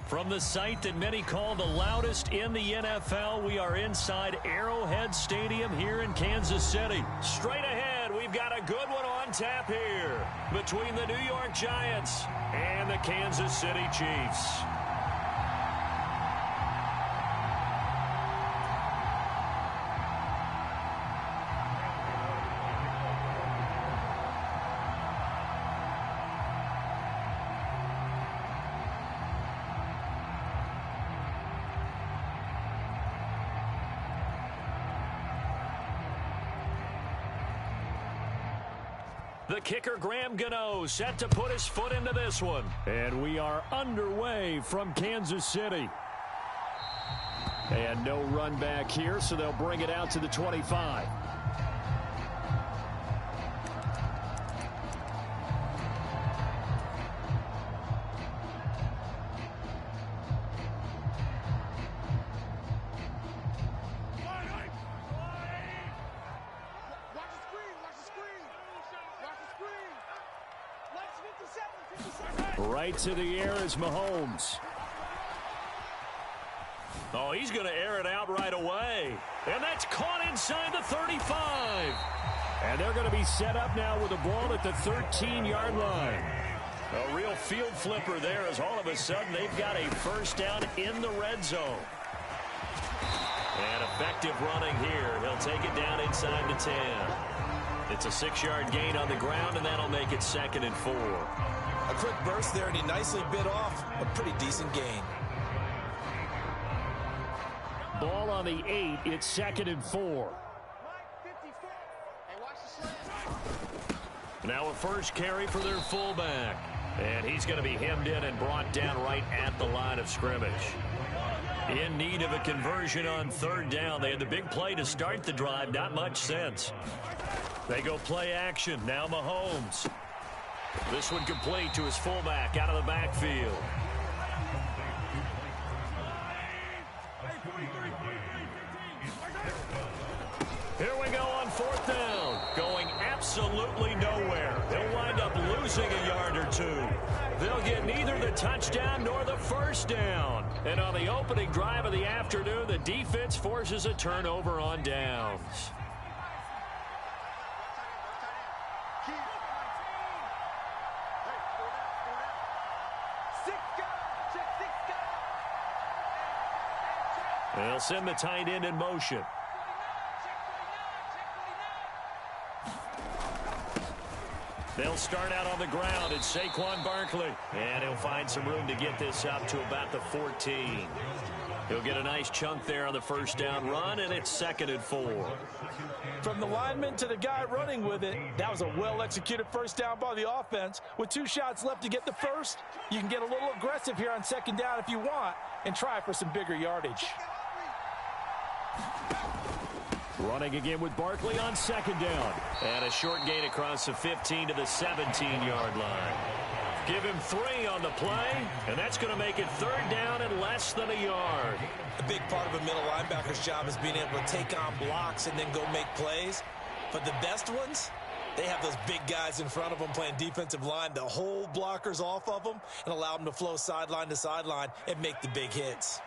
From the site that many call the loudest in the NFL, we are inside Arrowhead Stadium here in Kansas City. Straight ahead, we've got a good one on tap here between the New York Giants and the Kansas City Chiefs. The kicker, Graham Gano, set to put his foot into this one. And we are underway from Kansas City. And no run back here, so they'll bring it out to the 25. Right to the air is Mahomes. Oh, he's going to air it out right away. And that's caught inside the 35. And they're going to be set up now with the ball at the 13-yard line. A real field flipper there as all of a sudden they've got a first down in the red zone. And effective running here. He'll take it down inside the 10. It's a 6-yard gain on the ground, and that'll make it 2nd and 4. A quick burst there, and he nicely bit off a pretty decent gain. Ball on the 8. It's 2nd and 4. Now a first carry for their fullback. And he's going to be hemmed in and brought down right at the line of scrimmage. In need of a conversion on 3rd down. They had the big play to start the drive. Not much sense. They go play action. Now Mahomes. This one complete to his fullback out of the backfield. Here we go on 4th down. Going absolutely nowhere. They'll wind up losing a yard or two. They'll get neither the touchdown nor the first down. And on the opening drive of the afternoon, the defense forces a turnover on downs. They'll send the tight end in motion. They'll start out on the ground. It's Saquon Barkley. And he'll find some room to get this up to about the 14. He'll get a nice chunk there on the first down run, and it's 2nd and 4. From the lineman to the guy running with it, that was a well-executed first down by the offense. With 2 shots left to get the first, you can get a little aggressive here on 2nd down if you want and try for some bigger yardage. Running again with Barkley on 2nd down. And a short gain across the 15 to the 17-yard line. Give him 3 on the play, and that's going to make it 3rd down and less than a yard. A big part of a middle linebacker's job is being able to take on blocks and then go make plays. But the best ones, they have those big guys in front of them playing defensive line to hold blockers off of them and allow them to flow sideline to sideline and make the big hits.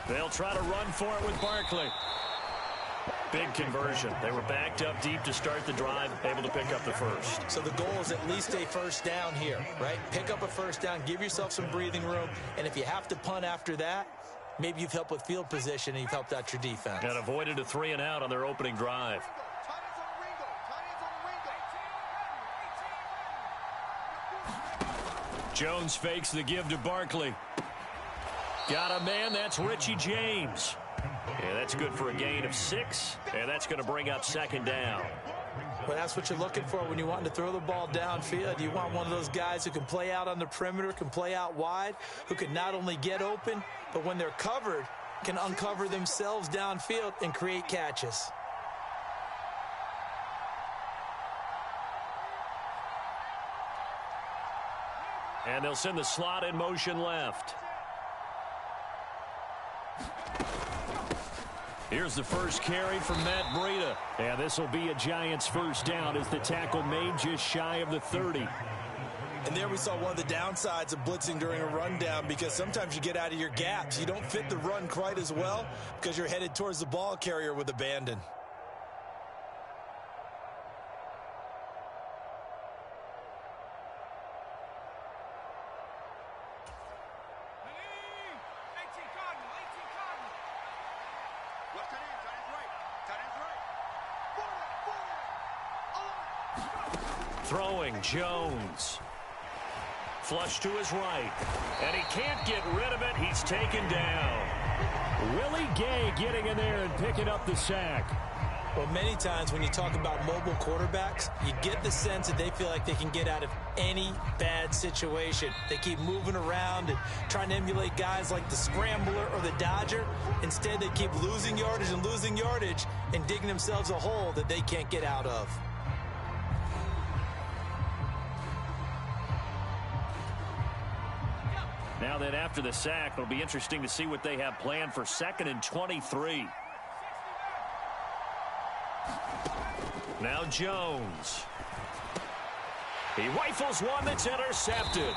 They'll try to run for it with Barkley. Big conversion. They were backed up deep to start the drive, able to pick up the first. So the goal is at least a first down here, right? Pick up a first down, give yourself some breathing room, and if you have to punt after that, maybe you've helped with field position and you've helped out your defense. And avoided a 3 and out on their opening drive. Jones fakes the give to Barkley. Got a man, that's Richie James. And that's good for a gain of 6, and that's going to bring up 2nd down. Well, that's what you're looking for when you want to throw the ball downfield. You want one of those guys who can play out on the perimeter, can play out wide, who can not only get open, but when they're covered, can uncover themselves downfield and create catches. And they'll send the slot in motion left. Here's the first carry from Matt Breida. And this will be a Giants first down as the tackle made just shy of the 30. And there we saw one of the downsides of blitzing during a rundown, because sometimes you get out of your gaps. You don't fit the run quite as well because you're headed towards the ball carrier with abandon. Throwing Jones. Flush to his right. And he can't get rid of it. He's taken down. Willie Gay getting in there and picking up the sack. Well, many times when you talk about mobile quarterbacks, you get the sense that they feel like they can get out of any bad situation. They keep moving around and trying to emulate guys like the Scrambler or the Dodger. Instead, they keep losing yardage and digging themselves a hole that they can't get out of. Now that after the sack, it'll be interesting to see what they have planned for 2nd and 23. Now Jones. He rifles one that's intercepted.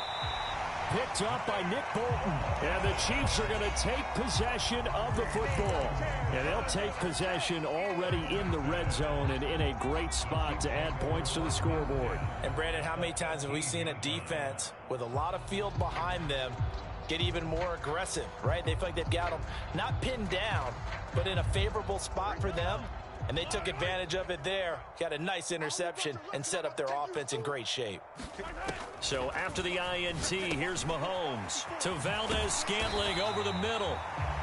Picked up by Nick Bolton. And the Chiefs are going to take possession of the football. And they'll take possession already in the red zone and in a great spot to add points to the scoreboard. And Brandon, how many times have we seen a defense with a lot of field behind them get even more aggressive, right? They feel like they've got them not pinned down, but in a favorable spot for them. And they took advantage of it there. Got a nice interception and set up their offense in great shape. So after the INT, here's Mahomes to Valdez-Scantling over the middle.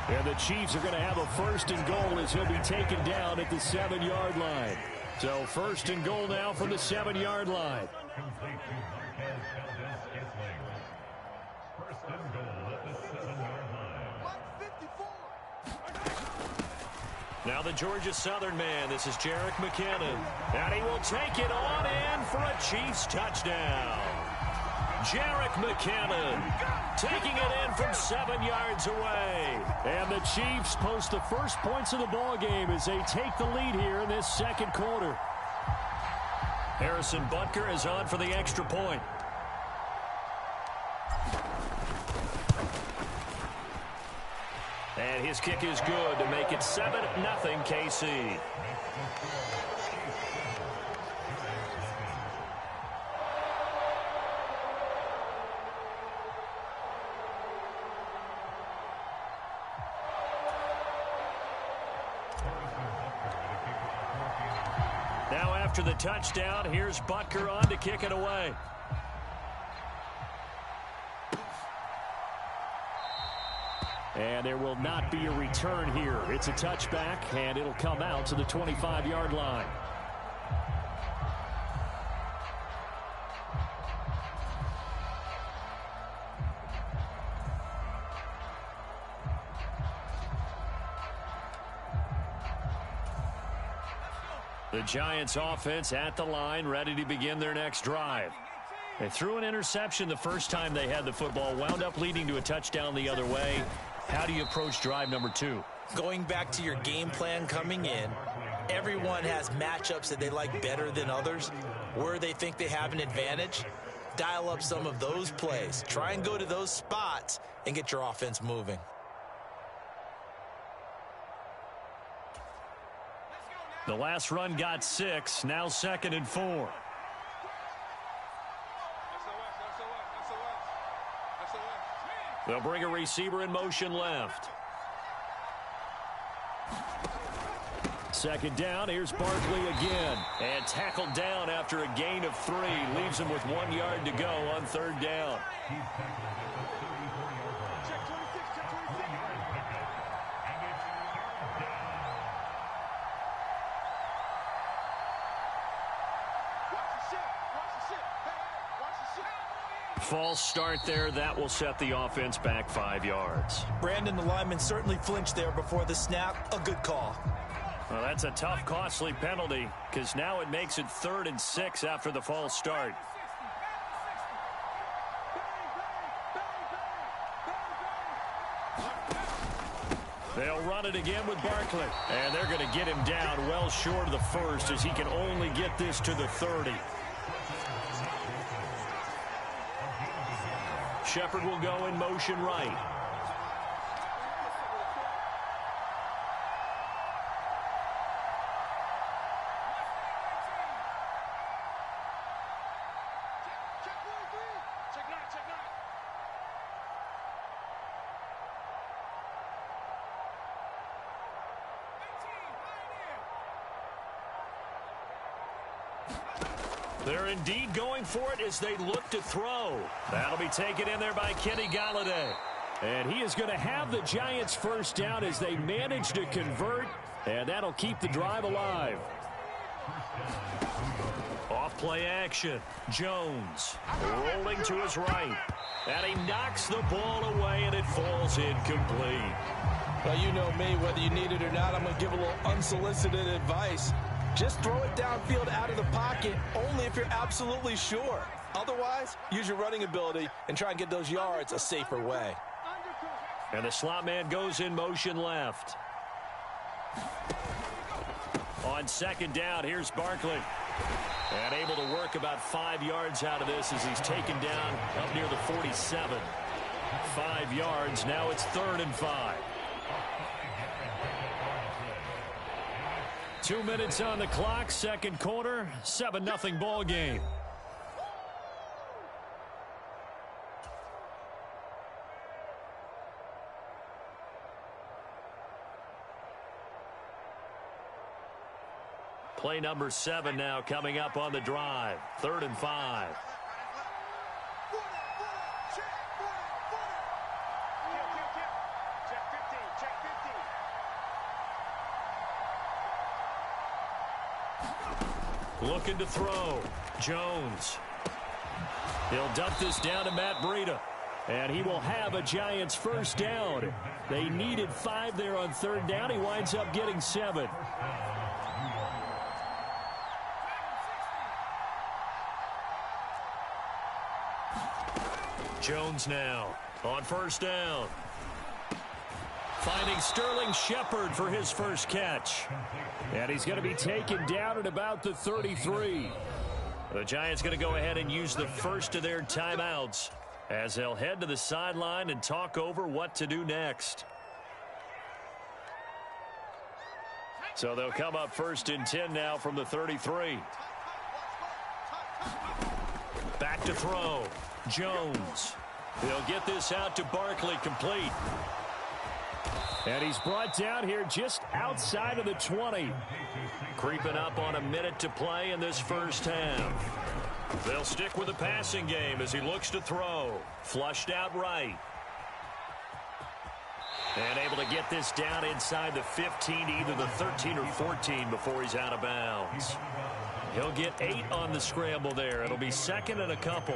And the Chiefs are going to have a 1st and goal as he'll be taken down at the 7-yard line. So 1st and goal now from the 7-yard line. Now the Georgia Southern man. This is Jerick McKinnon. And he will take it on in for a Chiefs touchdown. Jerick McKinnon taking it in from 7 yards away. And the Chiefs post the first points of the ball game as they take the lead here in this 2nd quarter. Harrison Butker is on for the extra point. And his kick is good to make it 7-0 KC. Now after the touchdown, here's Butker on to kick it away. And there will not be a return here. It's a touchback, and it'll come out to the 25-yard line. The Giants offense at the line, ready to begin their next drive. They threw an interception the first time they had the football, wound up leading to a touchdown the other way. How do you approach drive number 2? Going back to your game plan coming in, everyone has matchups that they like better than others, where they think they have an advantage. Dial up some of those plays. Try and go to those spots and get your offense moving. The last run got 6, now 2nd and 4. They'll bring a receiver in motion left. 2nd down, here's Barkley again. And tackled down after a gain of 3. Leaves him with 1 yard to go on 3rd down. False start there. That will set the offense back 5 yards. Brandon, the lineman certainly flinched there before the snap. A good call. Well, that's a tough, costly penalty because now it makes it 3rd and 6 after the false start. They'll run it again with Barkley. And they're going to get him down well short of the first as he can only get this to the 30. Shepard will go in motion right. They're indeed going for it as they look to throw. That'll be taken in there by Kenny Galladay. And he is going to have the Giants first down as they manage to convert, and that'll keep the drive alive. Off play action. Jones rolling to his right. And he knocks the ball away, and it falls incomplete. Well, you know me, whether you need it or not, I'm going to give a little unsolicited advice. Just throw it downfield out of the pocket only if you're absolutely sure. Otherwise, use your running ability and try and get those yards a safer way. And the slot man goes in motion left. On second down, here's Barkley. And able to work about 5 yards out of this as he's taken down up near the 47. 5 yards, now it's 3rd and 5. 2 minutes on the clock, second quarter, 7-0 ball game. Play number 7 now coming up on the drive. 3rd and 5. Looking to throw. Jones. He'll dump this down to Matt Breida. And he will have a Giants first down. They needed 5 there on 3rd down. He winds up getting 7. Jones now on 1st down. Finding Sterling Shepard for his first catch. And he's going to be taken down at about the 33. The Giants going to go ahead and use the first of their timeouts as they'll head to the sideline and talk over what to do next. So they'll come up 1st and 10 now from the 33. Back to throw. Jones. He'll get this out to Barkley, complete. And he's brought down here just outside of the 20. Creeping up on a minute to play in this first half. They'll stick with the passing game as he looks to throw. Flushed out right. And able to get this down inside the 15, either the 13 or 14 before he's out of bounds. He'll get 8 on the scramble there. It'll be 2nd and a couple.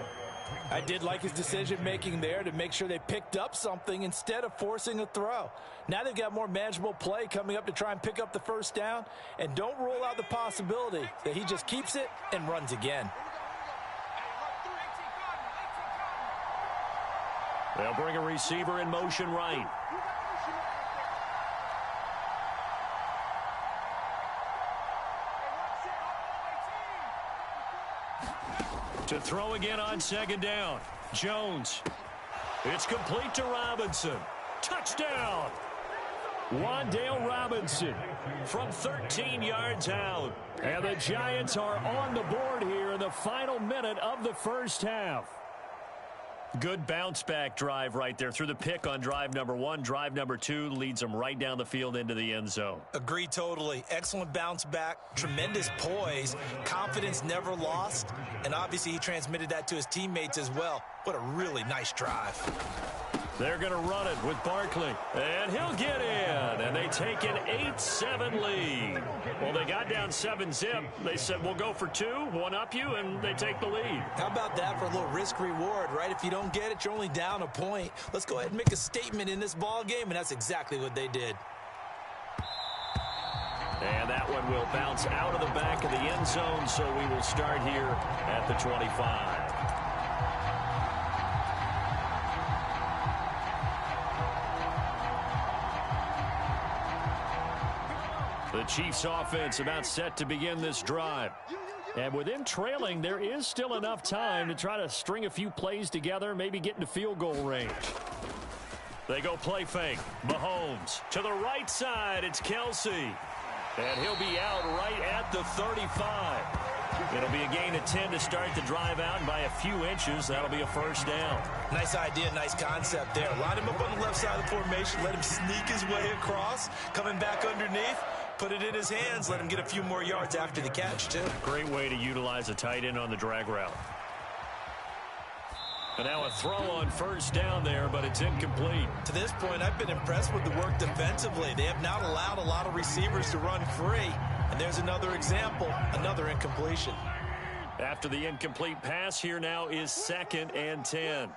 I did like his decision-making there to make sure they picked up something instead of forcing a throw. Now they've got more manageable play coming up to try and pick up the first down. And don't rule out the possibility that he just keeps it and runs again. They'll bring a receiver in motion right. To throw again on 2nd down. Jones. It's complete to Robinson. Touchdown. Wan'Dale Robinson from 13 yards out. And the Giants are on the board here in the final minute of the first half. Good bounce-back drive right there through the pick on drive number 1. Drive number 2 leads them right down the field into the end zone. Agree totally. Excellent bounce back, tremendous poise, confidence never lost, and obviously he transmitted that to his teammates as well. What a really nice drive. They're going to run it with Barkley, and he'll get in, and they take an 8-7 lead. Well, they got down 7-zip. They said, we'll go for 2, one up you, and they take the lead. How about that for a little risk-reward, right? If you don't get it, you're only down a point. Let's go ahead and make a statement in this ball game, and that's exactly what they did. And that one will bounce out of the back of the end zone, so we will start here at the 25. Chiefs offense about set to begin this drive. And with them trailing, there is still enough time to try to string a few plays together, maybe get into field goal range. They go play fake. Mahomes to the right side. It's Kelsey. And he'll be out right at the 35. It'll be a gain of 10 to start the drive out, and by a few inches, that'll be a first down. Nice idea, nice concept there. Line him up on the left side of the formation. Let him sneak his way across. Coming back underneath. Put it in his hands. Let him get a few more yards after the catch, too. Great way to utilize a tight end on the drag route. And now a throw on first down there, but it's incomplete. To this point, I've been impressed with the work defensively. They have not allowed a lot of receivers to run free. And there's another example, another incompletion. After the incomplete pass, here now is 2nd and 10.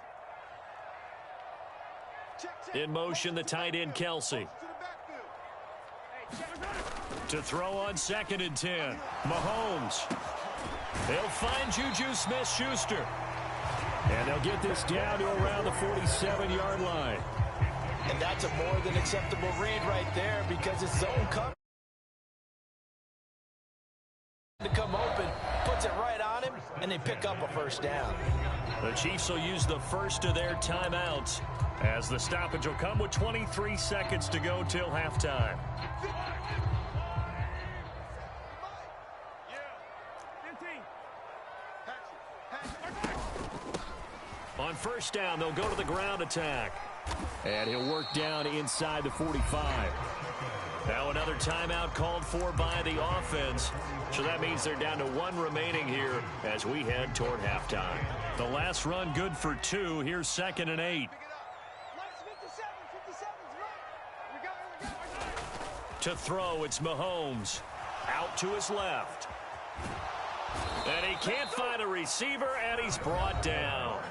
In motion, the tight end, Kelsey. To throw on 2nd and 10. Mahomes. They'll find Juju Smith-Schuster. And they'll get this down to around the 47-yard line. And that's a more than acceptable read right there because it's zone coverage. To come open, puts it right on him, and they pick up a first down. The Chiefs will use the first of their timeouts as the stoppage will come with 23 seconds to go till halftime. On first down, they'll go to the ground attack. And he'll work down inside the 45. Now another timeout called for by the offense. So that means they're down to 1 remaining here as we head toward halftime. The last run good for 2. Here's 2nd and 8. To throw, it's Mahomes. Out to his left. And he can't find a receiver, and he's brought down.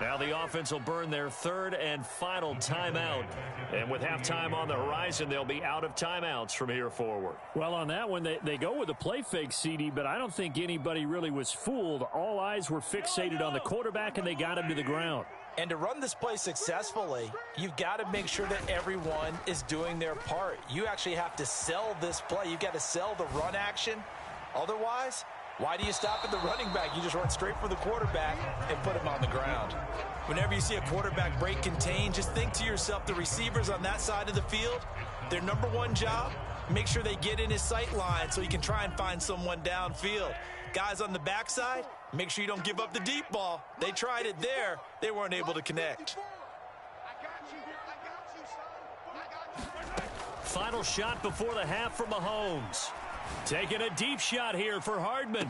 Now the offense will burn their 3rd and final timeout. And with halftime on the horizon, they'll be out of timeouts from here forward. Well, on that one, they go with a play fake, CD, but I don't think anybody really was fooled. All eyes were fixated on the quarterback, and they got him to the ground. And to run this play successfully, you've got to make sure that everyone is doing their part. You actually have to sell this play. You've got to sell the run action. Otherwise, why do you stop at the running back? You just run straight for the quarterback and put him on the ground. Whenever you see a quarterback break contain, just think to yourself, the receivers on that side of the field, their number one job, make sure they get in his sight line so he can try and find someone downfield. Guys on the backside, make sure you don't give up the deep ball. They tried it there. They weren't able to connect. Final shot before the half for Mahomes. Taking a deep shot here for Hardman.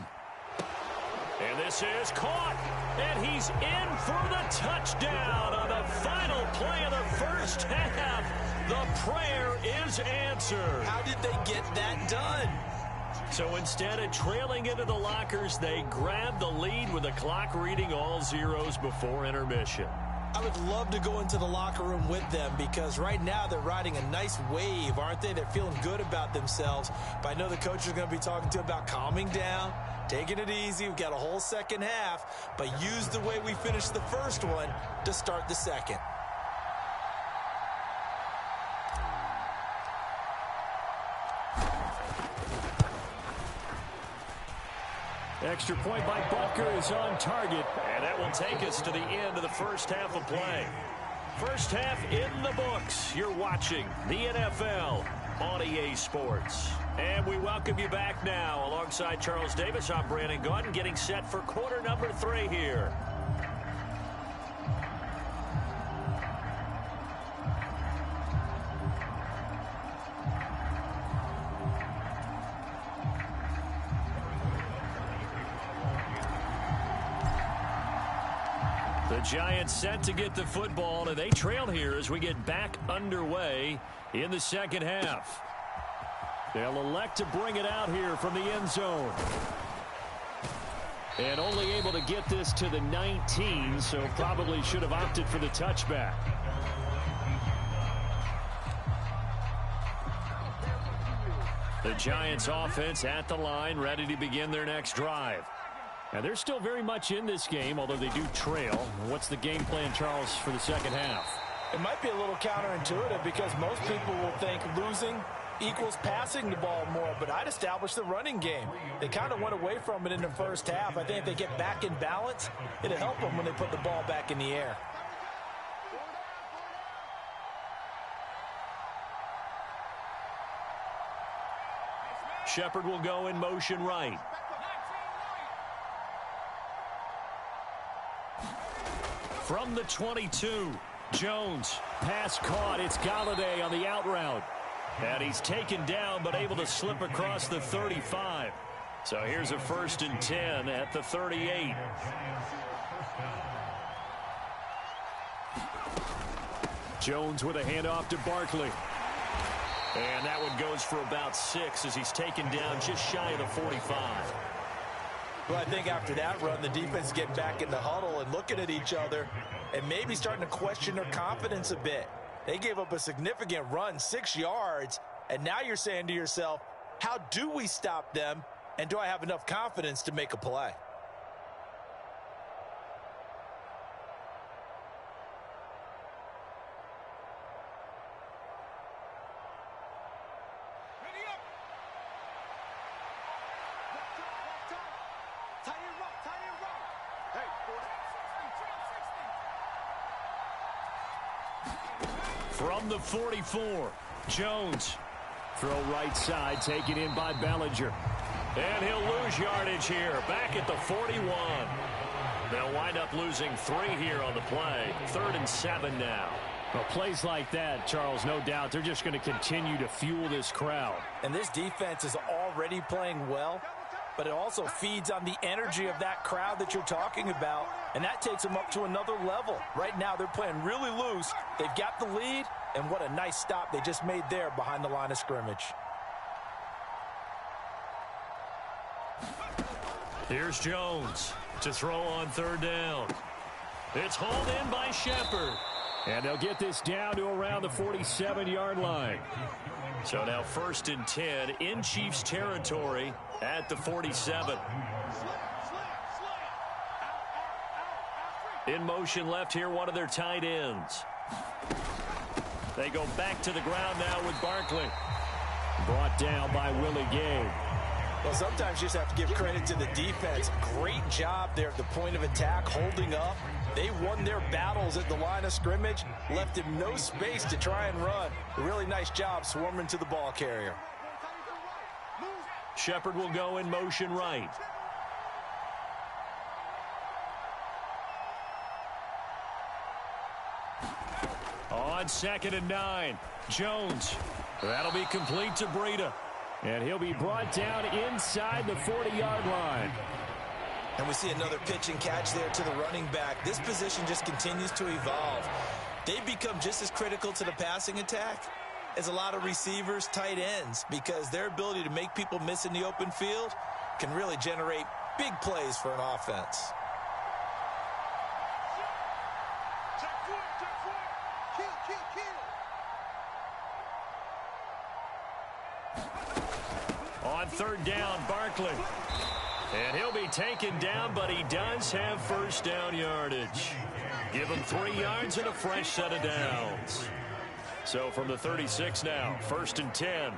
And this is caught. And he's in for the touchdown on the final play of the first half. The prayer is answered. How did they get that done? So instead of trailing into the lockers, they grabbed the lead with the clock reading all zeros before intermission. I would love to go into the locker room with them because right now they're riding a nice wave, aren't they? They're feeling good about themselves. But I know the coach is going to be talking to them about calming down, taking it easy. We've got a whole second half, but use the way we finished the first one to start the second. Extra point by Butker is on target, and that will take us to the end of the first half of play. First half in the books. You're watching the NFL on EA Sports. And we welcome you back now. Alongside Charles Davis, I'm Brandon Gaudin, getting set for quarter number 3 here. The Giants set to get the football, and they trail here as we get back underway in the second half. They'll elect to bring it out here from the end zone. And only able to get this to the 19, so probably should have opted for the touchback. The Giants offense at the line, ready to begin their next drive. And they're still very much in this game, although they do trail. What's the game plan, Charles, for the second half? It might be a little counterintuitive because most people will think losing equals passing the ball more, but I'd establish the running game. They kind of went away from it in the first half. I think if they get back in balance, it'll help them when they put the ball back in the air. Shepard will go in motion right. From the 22, Jones. Pass caught. It's Galladay on the out route. And he's taken down but able to slip across the 35. So here's a 1st and 10 at the 38. Jones with a handoff to Barkley. And that one goes for about 6 as he's taken down just shy of the 45. Well, I think after that run, the defense getting back in the huddle and looking at each other and maybe starting to question their confidence a bit. They gave up a significant run, 6 yards, and now you're saying to yourself, how do we stop them, and do I have enough confidence to make a play? From the 44, Jones. Throw right side, taken in by Bellinger. And he'll lose yardage here, back at the 41. They'll wind up losing 3 here on the play. 3rd and 7 now. Well, plays like that, Charles, no doubt, they're just going to continue to fuel this crowd. And this defense is already playing well, but it also feeds on the energy of that crowd that you're talking about, and that takes them up to another level. Right now, they're playing really loose. They've got the lead, and what a nice stop they just made there behind the line of scrimmage. Here's Jones to throw on 3rd down. It's hauled in by Shepard. And they'll get this down to around the 47-yard line. So now 1st and 10 in Chiefs territory at the 47. In motion left here, one of their tight ends. They go back to the ground now with Barkley. Brought down by Willie Gay. Well, sometimes you just have to give credit to the defense. Great job there at the point of attack, holding up. They won their battles at the line of scrimmage, left him no space to try and run. A really nice job swarming to the ball carrier. Shepard will go in motion right. On 2nd and 9, Jones. That'll be complete to Breida. And he'll be brought down inside the 40-yard line. And we see another pitch and catch there to the running back. This position just continues to evolve. They've become just as critical to the passing attack as a lot of receivers, tight ends, because their ability to make people miss in the open field can really generate big plays for an offense. On 3rd down, Barkley. And he'll be taken down, but he does have 1st down yardage. Give him 3 yards and a fresh set of downs. So from the 36 now, 1st and 10.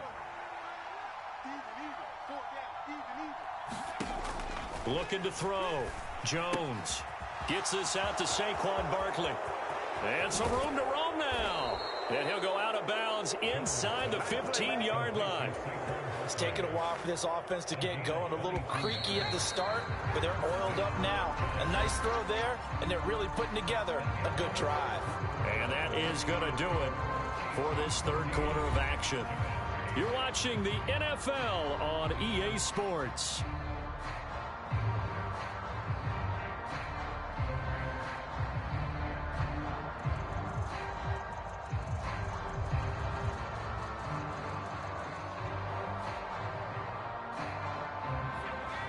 Looking to throw. Jones gets this out to Saquon Barkley. And some room to roam now. And he'll go out of bounds inside the 15-yard line. It's taken a while for this offense to get going. A little creaky at the start, but they're oiled up now. A nice throw there, and they're really putting together a good drive. And that is going to do it for this 3rd quarter of action. You're watching the NFL on EA Sports.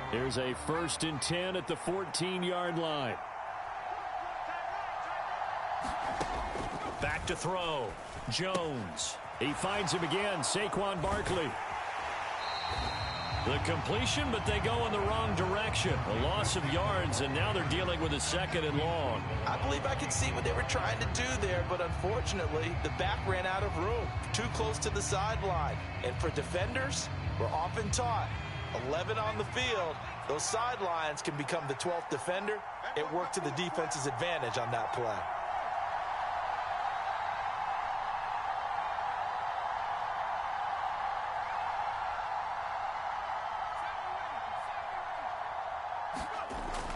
Here's a 1st and 10 at the 14-yard line. Back to throw. Jones. He finds him again. Saquon Barkley. The completion, but they go in the wrong direction. A loss of yards, and now they're dealing with a 2nd and long. I believe I could see what they were trying to do there, but unfortunately, the back ran out of room, too close to the sideline. And for defenders, we're often taught, 11 on the field, those sidelines can become the 12th defender. It worked to the defense's advantage on that play.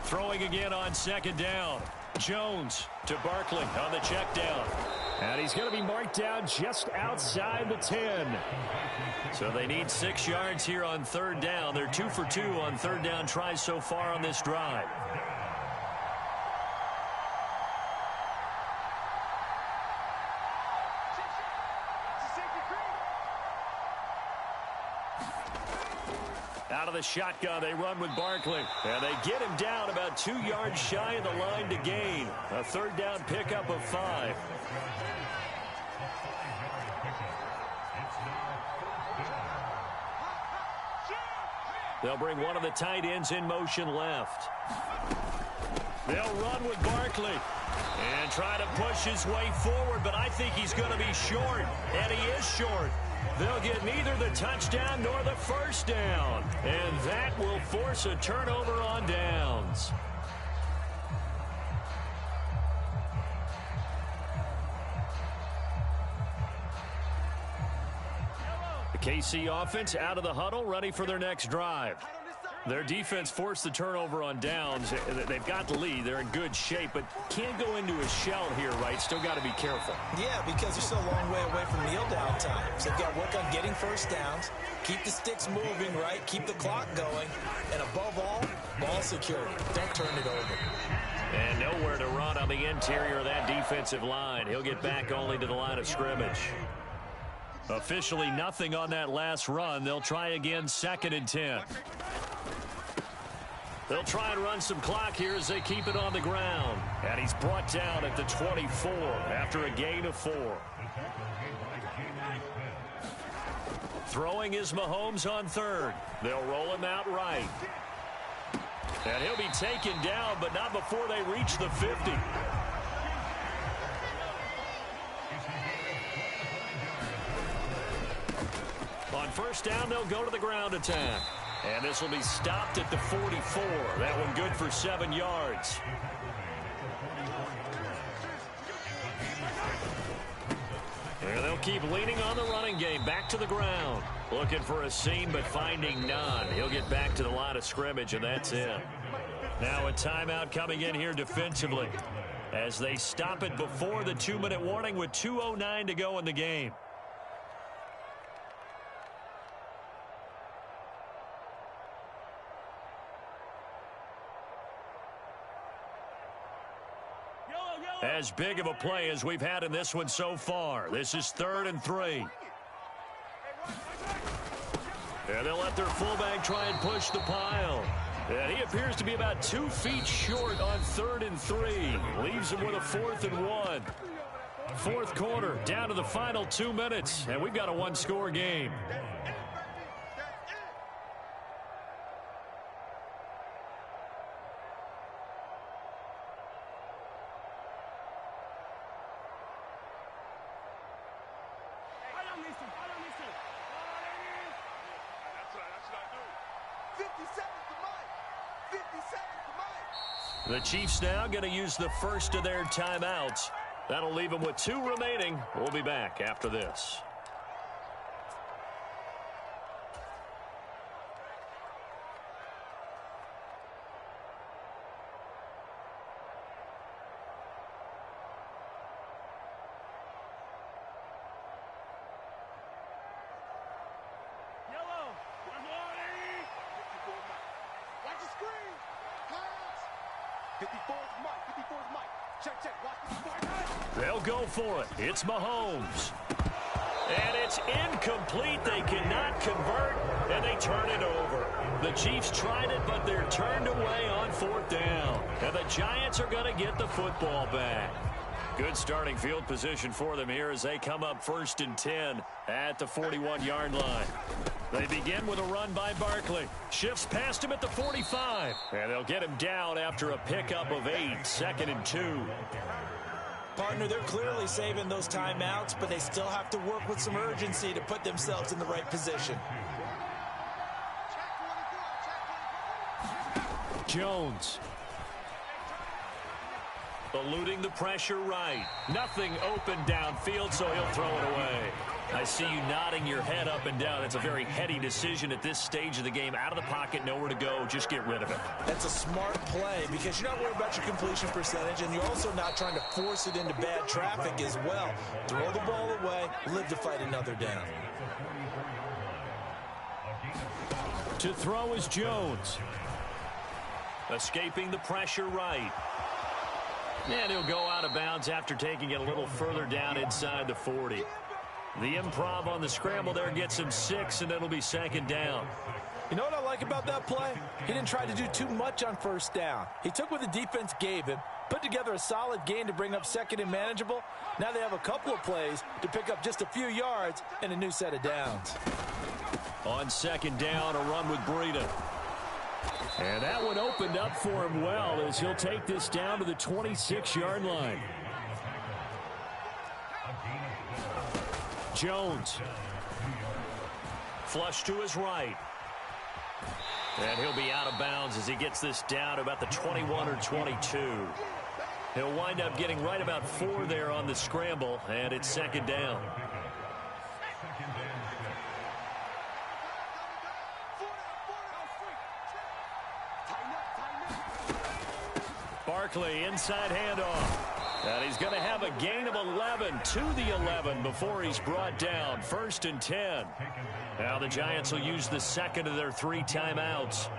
Throwing again on 2nd down. Jones to Barkley on the check down. And he's going to be marked down just outside the 10. So they need 6 yards here on 3rd down. They're 2 for 2 on 3rd down tries so far on this drive. Out of the shotgun, they run with Barkley. And they get him down about 2 yards shy of the line to gain. A 3rd down pickup of 5. They'll bring one of the tight ends in motion left. They'll run with Barkley and try to push his way forward, but I think he's going to be short, and he is short. They'll get neither the touchdown nor the 1st down, and that will force a turnover on downs. The KC offense out of the huddle, ready for their next drive. Their defense forced the turnover on downs. They've got the lead. They're in good shape, but can't go into a shell here, right? Still got to be careful. Yeah, because they're still a long way away from kneel down times. They've got to work on getting 1st downs, keep the sticks moving, right? Keep the clock going. And above all, ball security. Don't turn it over. And nowhere to run on the interior of that defensive line. He'll get back only to the line of scrimmage. Officially nothing on that last run. They'll try again 2nd and 10. They'll try and run some clock here as they keep it on the ground. And he's brought down at the 24 after a gain of 4. Throwing is Mahomes on 3rd. They'll roll him out right. And he'll be taken down, but not before they reach the 50. On 1st down, they'll go to the ground attack. And this will be stopped at the 44. That one good for 7 yards. And they'll keep leaning on the running game. Back to the ground. Looking for a seam, but finding none. He'll get back to the line of scrimmage, and that's it. Now a timeout coming in here defensively as they stop it before the 2-minute warning with 2:09 to go in the game. As big of a play as we've had in this one so far. This is 3rd and 3. And they'll let their fullback try and push the pile. And he appears to be about 2 feet short on 3rd and 3. Leaves him with a 4th and 1. 4th quarter, down to the final 2 minutes. And we've got a 1-score game. The Chiefs now going to use the first of their timeouts. That'll leave them with 2 remaining. We'll be back after this. They'll go for it. It's Mahomes. And it's incomplete. They cannot convert, and they turn it over. The Chiefs tried it, but they're turned away on 4th down. And the Giants are going to get the football back. Good starting field position for them here as they come up 1st and 10 at the 41-yard line. They begin with a run by Barkley. Shifts past him at the 45. And they'll get him down after a pickup of 8, 2nd and 2. Partner, they're clearly saving those timeouts, but they still have to work with some urgency to put themselves in the right position. Jones. Eluding the pressure right. Nothing open downfield, so he'll throw it away. I see you nodding your head up and down. It's a very heady decision at this stage of the game. Out of the pocket, nowhere to go. Just get rid of it. That's a smart play because you're not worried about your completion percentage, and you're also not trying to force it into bad traffic as well. Throw the ball away, live to fight another down. To throw is Jones. Escaping the pressure right. And he'll go out of bounds after taking it a little further down inside the 40. The improv on the scramble there gets him 6, and it'll be 2nd down. You know what I like about that play? He didn't try to do too much on 1st down. He took what the defense gave him, put together a solid gain to bring up 2nd and manageable. Now they have a couple of plays to pick up just a few yards and a new set of downs. On 2nd down, a run with Breida. And that one opened up for him well as he'll take this down to the 26-yard line. Jones. Flush to his right. And he'll be out of bounds as he gets this down to about the 21 or 22. He'll wind up getting right about 4 there on the scramble, and it's 2nd down. Barkley, inside handoff. And he's going to have a gain of 11 to the 11 before he's brought down. 1st and 10. Now the Giants will use the 2nd of their 3 timeouts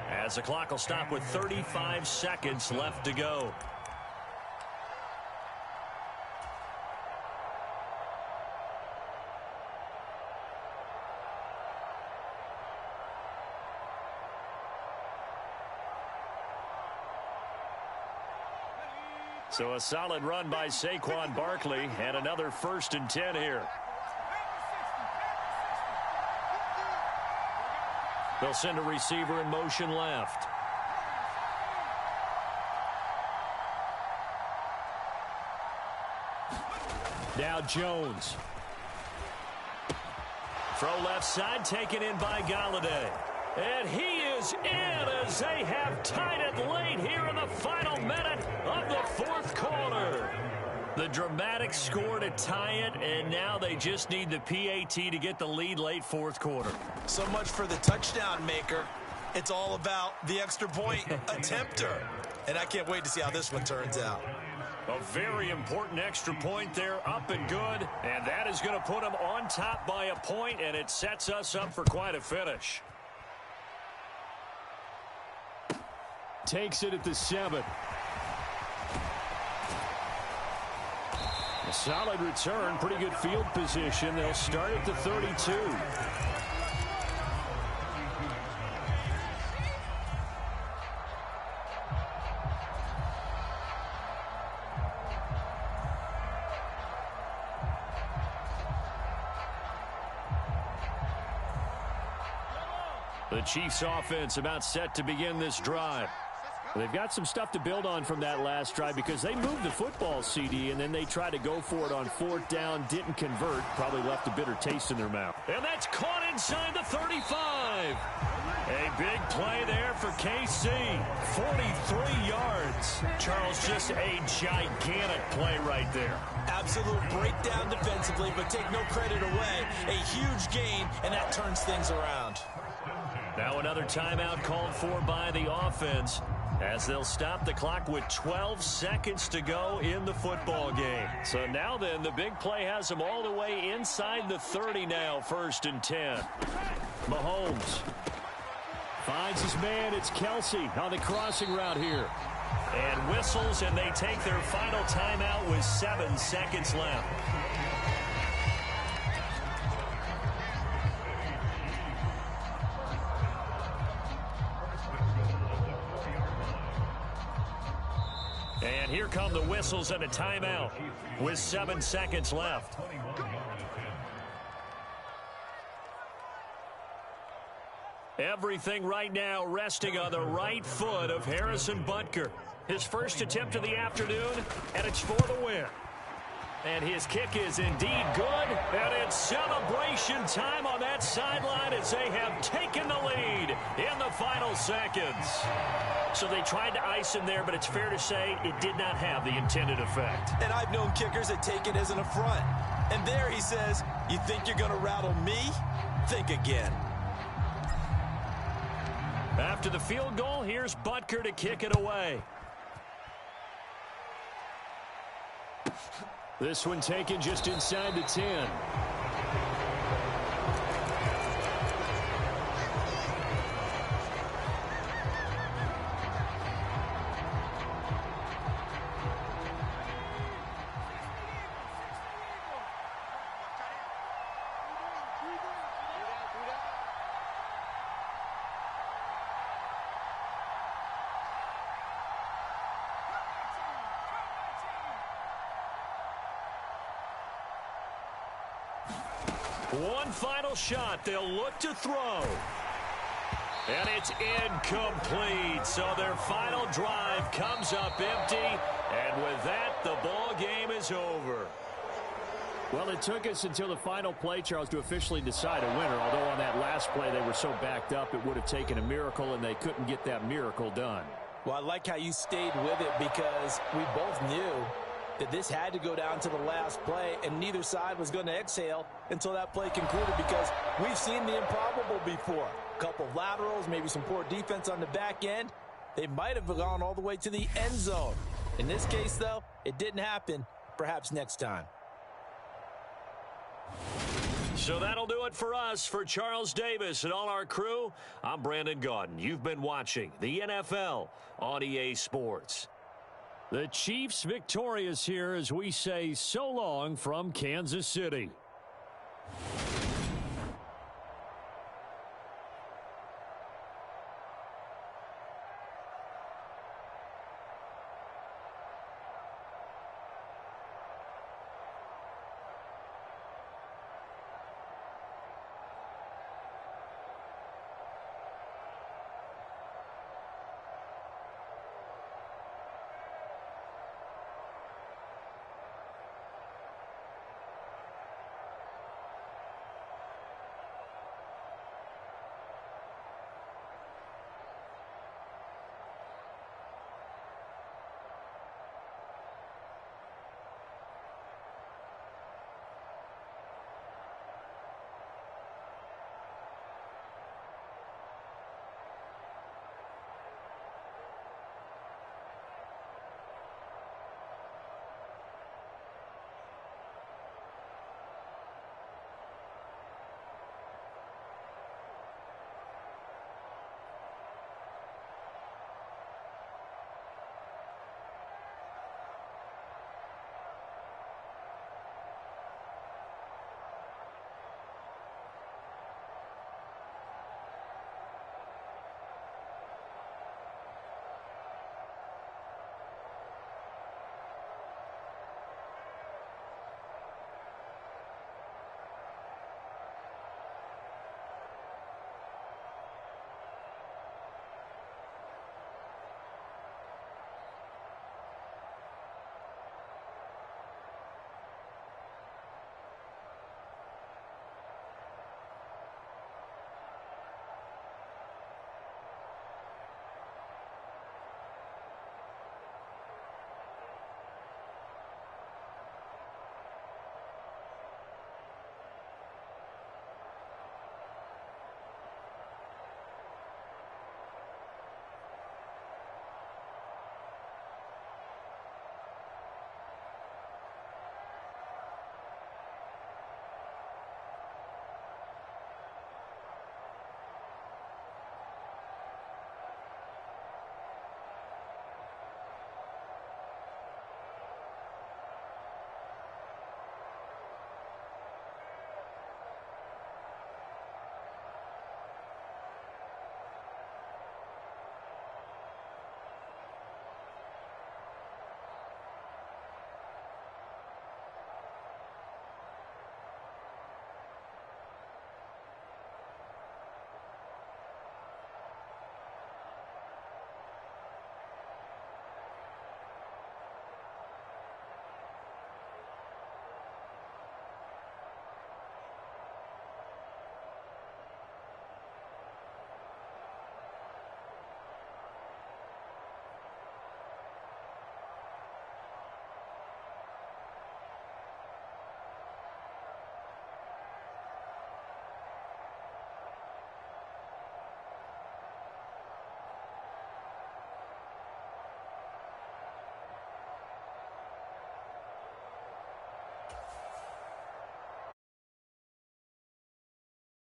as the clock will stop with 35 seconds left to go. So a solid run by Saquon Barkley and another 1st and 10 here. They'll send a receiver in motion left. Now Jones. Throw left side, taken in by Galladay. And he is in as they have tied it late here in the final minute of the 4th quarter. The dramatic score to tie it, and now they just need the PAT to get the lead late 4th quarter. So much for the touchdown maker. It's all about the extra point attempter. And I can't wait to see how this one turns out. A very important extra point there, up and good. And that is going to put them on top by a point, and it sets us up for quite a finish. Takes it at the 7. A solid return, pretty good field position. They'll start at the 32. The Chiefs offense about set to begin this drive. They've got some stuff to build on from that last drive because they moved the football, CD, and then they tried to go for it on 4th down, didn't convert, probably left a bitter taste in their mouth. And that's caught inside the 35. A big play there for KC. 43 yards. Charles, just a gigantic play right there. Absolute breakdown defensively, but take no credit away. A huge gain, and that turns things around. Now another timeout called for by the offense, as they'll stop the clock with 12 seconds to go in the football game. So now then, the big play has them all the way inside the 30 now, 1st and 10. Mahomes finds his man. It's Kelsey on the crossing route here. And whistles, and they take their final timeout with 7 seconds left. And here come the whistles and a timeout with 7 seconds left. Everything right now resting on the right foot of Harrison Butker. His first attempt of the afternoon, and it's for the win. And his kick is indeed good, and it's celebration time on that sideline as they have taken the lead in the final seconds. So they tried to ice him there, but it's fair to say it did not have the intended effect. And I've known kickers that take it as an affront. And there he says, you think you're going to rattle me? Think again. After the field goal, here's Butker to kick it away. This one taken just inside the 10. One final shot. They'll look to throw. And it's incomplete. So their final drive comes up empty. And with that, the ball game is over. Well, it took us until the final play, Charles, to officially decide a winner. Although on that last play they were so backed up, it would have taken a miracle, and they couldn't get that miracle done. Well, I like how you stayed with it because we both knew that this had to go down to the last play, and neither side was going to exhale until that play concluded because we've seen the improbable before. A couple of laterals, maybe some poor defense on the back end. They might have gone all the way to the end zone. In this case, though, it didn't happen. Perhaps next time. So that'll do it for us. For Charles Davis and all our crew, I'm Brandon Gaudin. You've been watching the NFL on EA Sports. The Chiefs victorious here as we say so long from Kansas City.